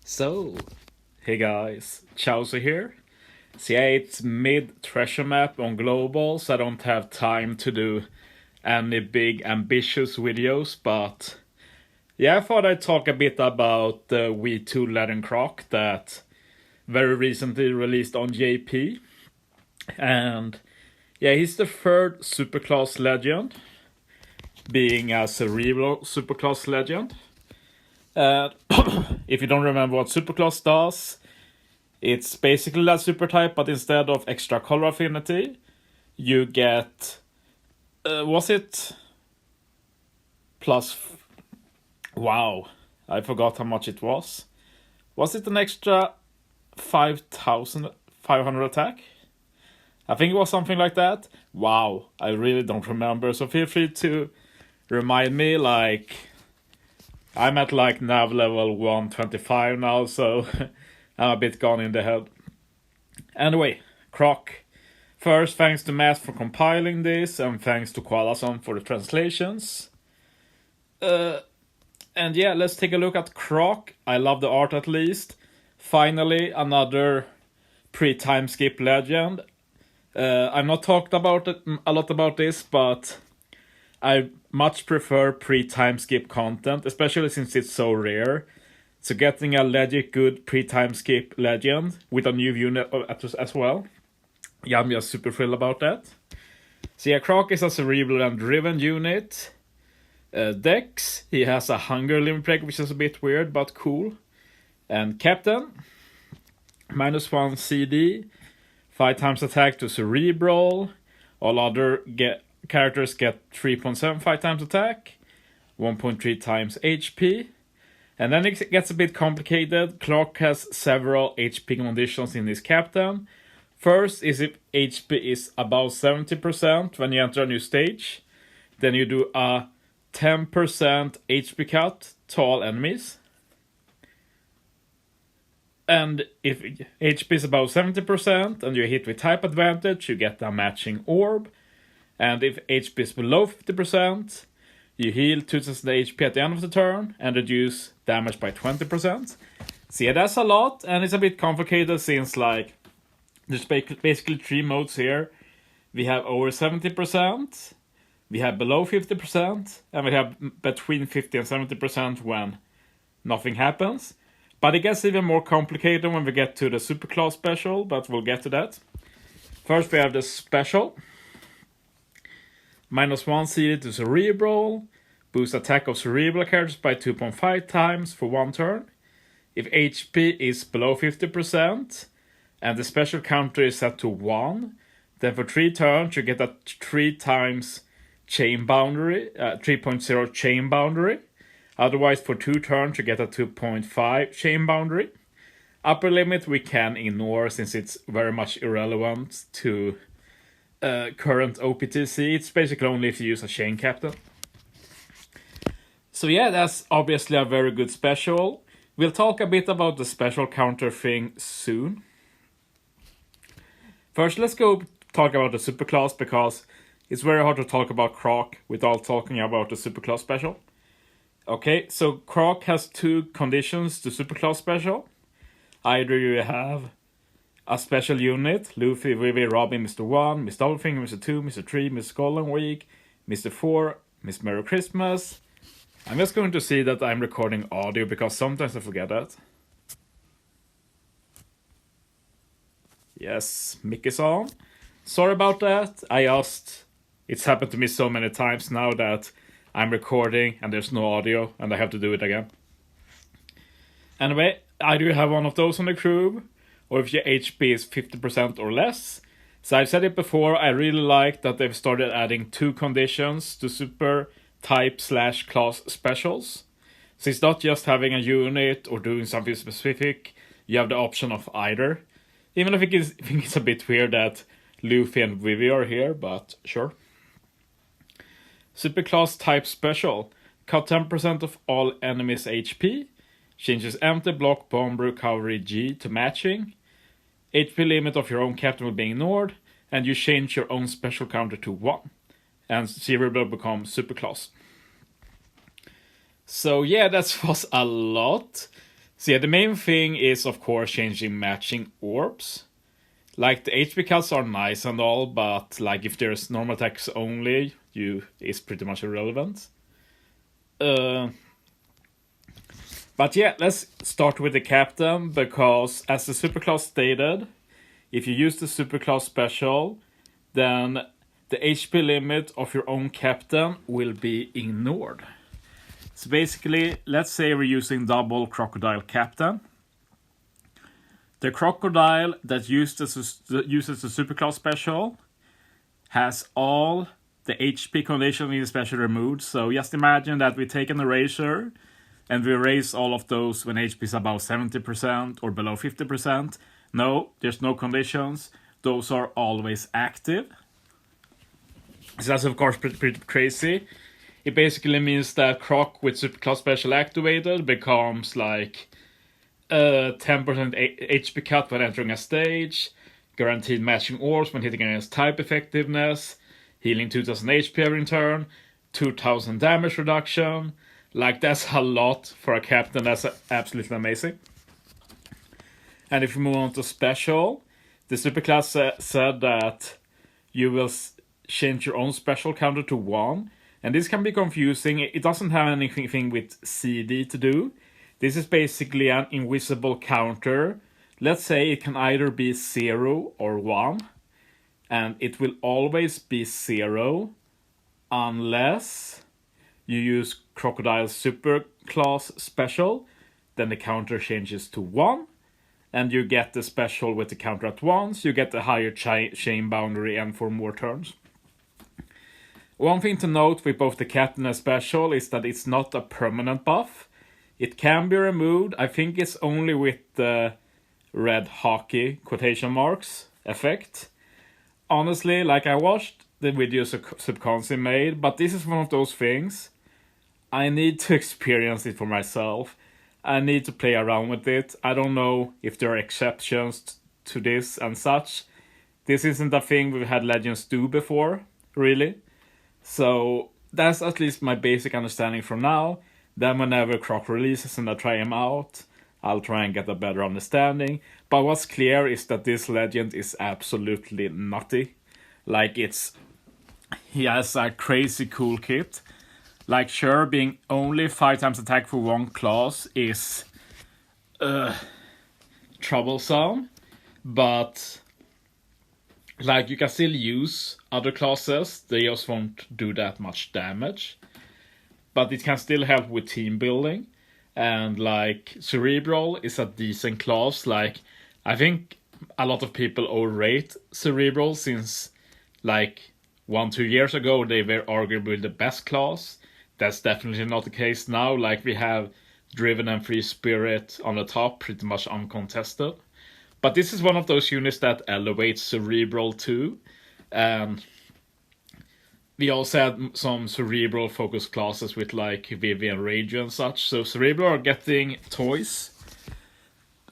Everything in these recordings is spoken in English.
So, hey guys, Chowser here. So yeah, it's mid treasure map on global, so I don't have time to do any big ambitious videos, but yeah, I thought I'd talk a bit about the V2 Legend Croc that very recently released on JP. And yeah, he's the third superclass legend, being a Cerebral superclass legend. Uh, if you don't remember what superclass does, it's basically that super type, but instead of extra color affinity, you get was it plus? Wow, I forgot how much it was. Was it an extra 5,500 attack? I think it was something like that. Wow, I really don't remember. So feel free to remind me. Like, I'm at like nav level 125 now, so I'm a bit gone in the head. Anyway, Croc. First, thanks to Matt for compiling this, and thanks to Qualason for the translations. And yeah, let's take a look at Croc. I love the art at least. Finally, another pre-time skip legend. I've not talked about it a lot about this, but I much prefer pre-time skip content, especially since it's so rare. So getting a legit good pre-time skip legend with a new unit as well. Yeah, I'm just super thrilled about that. So yeah, Croc is a cerebral and driven unit. Dex, he has a hunger limit break, which is a bit weird, but cool. And Captain, -1 CD, 5 times attack to Cerebral. All other characters get 3.75 times attack, 1.3 times HP. And then it gets a bit complicated. Croc has several HP conditions in his Captain. First is if HP is above 70% when you enter a new stage. Then you do a 10% HP cut to all enemies. And if HP is above 70% and you're hit with type advantage, you get a matching orb. And if HP is below 50%, you heal 2000 HP at the end of the turn and reduce damage by 20%. So yeah, that's a lot, and it's a bit complicated since like there's basically 3 modes here. We have over 70%, we have below 50%, and we have between 50 and 70% when nothing happens. But it gets even more complicated when we get to the superclass special, but we'll get to that. First we have the special. -1 CD to Cerebral. Boost attack of Cerebral characters by 2.5 times for 1 turn. If HP is below 50% and the special counter is set to 1, then for 3 turns you get a 3 times chain boundary, 3.0 chain boundary. Otherwise, for 2 turns you get a 2.5 chain boundary. Upper limit we can ignore since it's very much irrelevant to current OPTC. It's basically only if you use a chain captain. So yeah, that's obviously a very good special. We'll talk a bit about the special counter thing soon. First, let's go talk about the superclass, because it's very hard to talk about Croc without talking about the superclass special. Okay, so Croc has 2 conditions to superclass special. Either you have a special unit, Luffy, Vivi, Robin, Mr. 1, Mr. Doublefinger, Mr. 2, Mr. 3, Mr. Golden Week, Mr. 4, Miss Merry Christmas. I'm just going to see that I'm recording audio because sometimes I forget that. Yes, mic is on. Sorry about that. It's happened to me so many times now that I'm recording and there's no audio and I have to do it again. Anyway, I do have one of those on the crew, or if your HP is 50% or less. So I've said it before, I really like that they've started adding 2 conditions to super type / class specials. So it's not just having a unit or doing something specific, you have the option of either. Even if I think it's a bit weird that Luffy and Vivi are here, but sure. Superclass type special. Cut 10% of all enemies' HP. Changes empty, block, bomb, recovery, G to matching. HP limit of your own captain will be ignored. And you change your own special counter to 1. And Cerebral becomes superclass. So yeah, that was a lot. So yeah, the main thing is of course changing matching orbs. Like the HP cuts are nice and all, but like if there's normal attacks only, it's pretty much irrelevant. But yeah, let's start with the captain, because as the superclass stated, if you use the superclass special, then the HP limit of your own captain will be ignored. So basically, let's say we're using double Crocodile captain. The Crocodile that uses the superclass special has all the HP condition in the special removed. So just imagine that we take an eraser and we erase all of those when HP is above 70% or below 50%. No, there's no conditions. Those are always active. So that's of course pretty crazy. It basically means that Croc with superclass special activated becomes like 10% HP cut when entering a stage, guaranteed matching orbs when hitting against type effectiveness, healing 2000 HP every turn, 2000 damage reduction. Like, that's a lot for a captain. That's absolutely amazing. And if we move on to special, the superclass said that you will change your own special counter to 1. And this can be confusing. It doesn't have anything with CD to do. This is basically an invisible counter. Let's say it can either be 0 or 1. And it will always be 0 unless you use Crocodile's superclass special. Then the counter changes to 1. And you get the special with the counter at once. You get the higher chain boundary and for more turns. One thing to note with both the captain and special is that it's not a permanent buff. It can be removed. I think it's only with the red hockey quotation marks effect. Honestly, like, I watched the videos Subconscious made, but this is one of those things I need to experience it for myself. I need to play around with it. I don't know if there are exceptions to this and such. This isn't a thing we've had Legends do before, really. So that's at least my basic understanding for now. Then whenever Croc releases and I try him out, I'll try and get a better understanding. But what's clear is that this legend is absolutely nutty. Like, he has a crazy cool kit. Like, sure, being only 5 times attack for one class is troublesome. But like, you can still use other classes. They just won't do that much damage. But it can still help with team building. And like, Cerebral is a decent class. Like, I think a lot of people overrate Cerebral, since like 1-2 years ago they were arguably the best class. That's definitely not the case now. Like, we have Driven and Free Spirit on the top, pretty much uncontested. But this is one of those units that elevates Cerebral too. We also had some Cerebral focused classes with like Vivian Rage and such. So Cerebral are getting toys.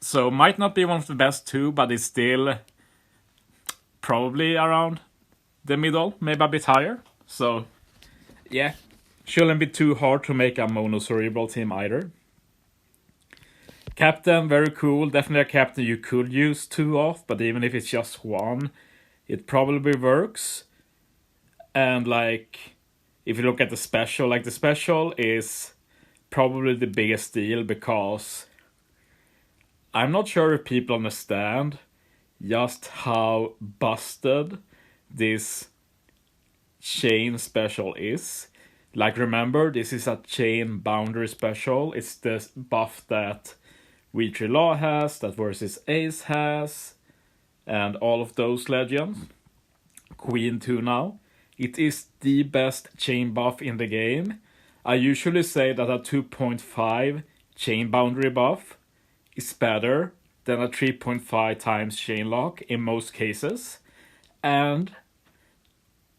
So might not be one of the best too, but it's still probably around the middle, maybe a bit higher. So yeah, shouldn't be too hard to make a mono Cerebral team either. Captain, very cool. Definitely a captain you could use 2 of, but even if it's just 1, it probably works. And like, if you look at the special, like, the special is probably the biggest deal, because I'm not sure if people understand just how busted this chain special is. Like, remember, this is a chain boundary special. It's the buff that V3 Law has, that Versus Ace has, and all of those legends. Queen 2 now. It is the best chain buff in the game. I usually say that a 2.5 chain boundary buff is better than a 3.5 times chain lock in most cases. And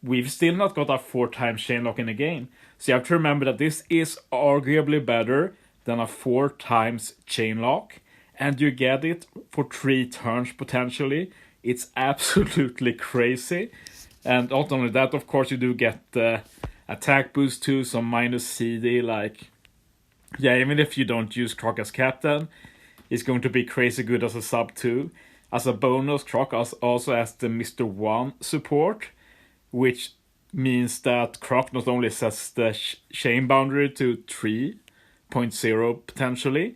we've still not got a 4 times chain lock in the game. So you have to remember that this is arguably better than a 4 times chain lock. And you get it for 3 turns potentially. It's absolutely crazy. And not only that, of course, you do get the attack boost too, some minus CD. Like, yeah, even if you don't use Croc as captain, is going to be crazy good as a sub 2. As a bonus, Croc also has the Mr. 1 support, which means that Croc not only sets the chain boundary to 3.0 potentially,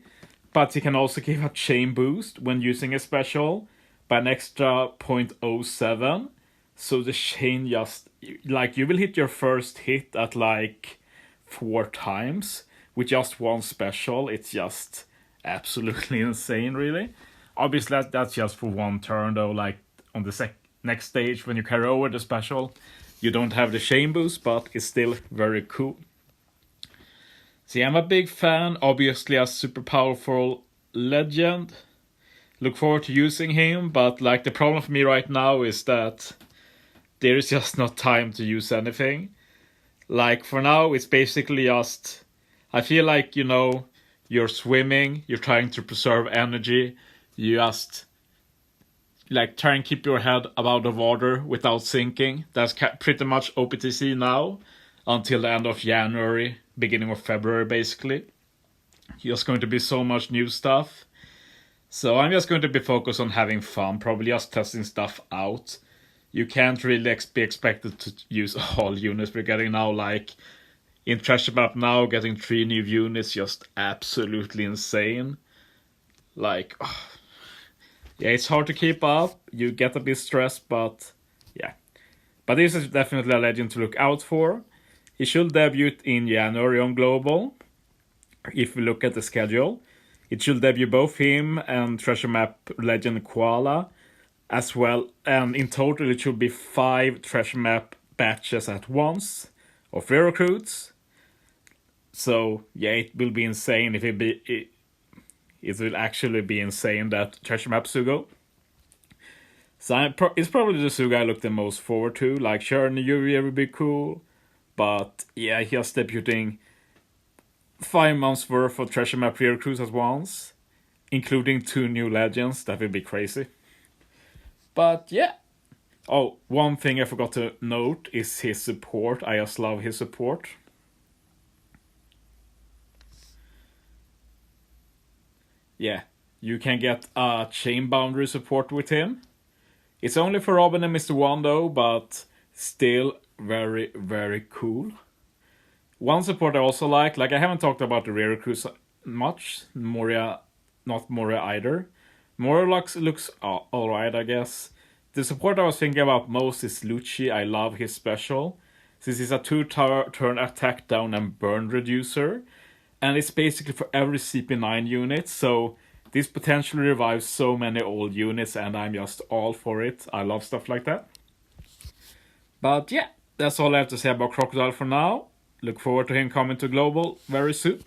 but he can also give a chain boost when using a special by an extra 0.07. So the chain just, like, you will hit your first hit at like 4 times with just one special. It's just absolutely insane, really. Obviously, that's just for one turn, though. Like, on the next stage, when you carry over the special, you don't have the chain boost, but it's still very cool. See, I'm a big fan. Obviously, a super powerful legend. Look forward to using him, but like the problem for me right now is that there is just not time to use anything. Like, for now, it's basically just, I feel like, you know, you're swimming, you're trying to preserve energy, you just like try and keep your head above the water without sinking. That's pretty much OPTC now until the end of January, beginning of February, basically. Just going to be so much new stuff. So I'm just going to be focused on having fun, probably just testing stuff out. You can't really be expected to use all units we're getting now. Like in Treasure Map now, getting 3 new units, just absolutely insane. Like, oh, yeah, it's hard to keep up. You get a bit stressed, but yeah. But this is definitely a legend to look out for. He should debut in January on Global, if we look at the schedule. It should debut both him and Treasure Map legend Koala as well. And in total, it should be 5 Treasure Map batches at once of rare recruits. So yeah, it will be insane if it will actually be insane that Treasure Map Sugo. So it's probably the Sugo I look the most forward to. Like, sure, New would be cool, but yeah, just debuting 5 months worth of Treasure Map recruits at once, including 2 new legends. That would be crazy. But yeah. Oh, one thing I forgot to note is his support. I just love his support. Yeah, you can get a chain boundary support with him. It's only for Robin and Mr. 1 though, but still very, very cool. One support I also like I haven't talked about the rare recruits much. Moria, not Moria either. Moria looks alright, I guess. The support I was thinking about most is Lucci. I love his special, since he's a 2-turn attack down and burn reducer. And it's basically for every CP9 unit, so this potentially revives so many old units, and I'm just all for it. I love stuff like that. But yeah, that's all I have to say about Crocodile for now. Look forward to him coming to Global very soon.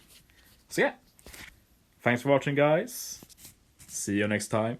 So yeah, thanks for watching, guys. See you next time.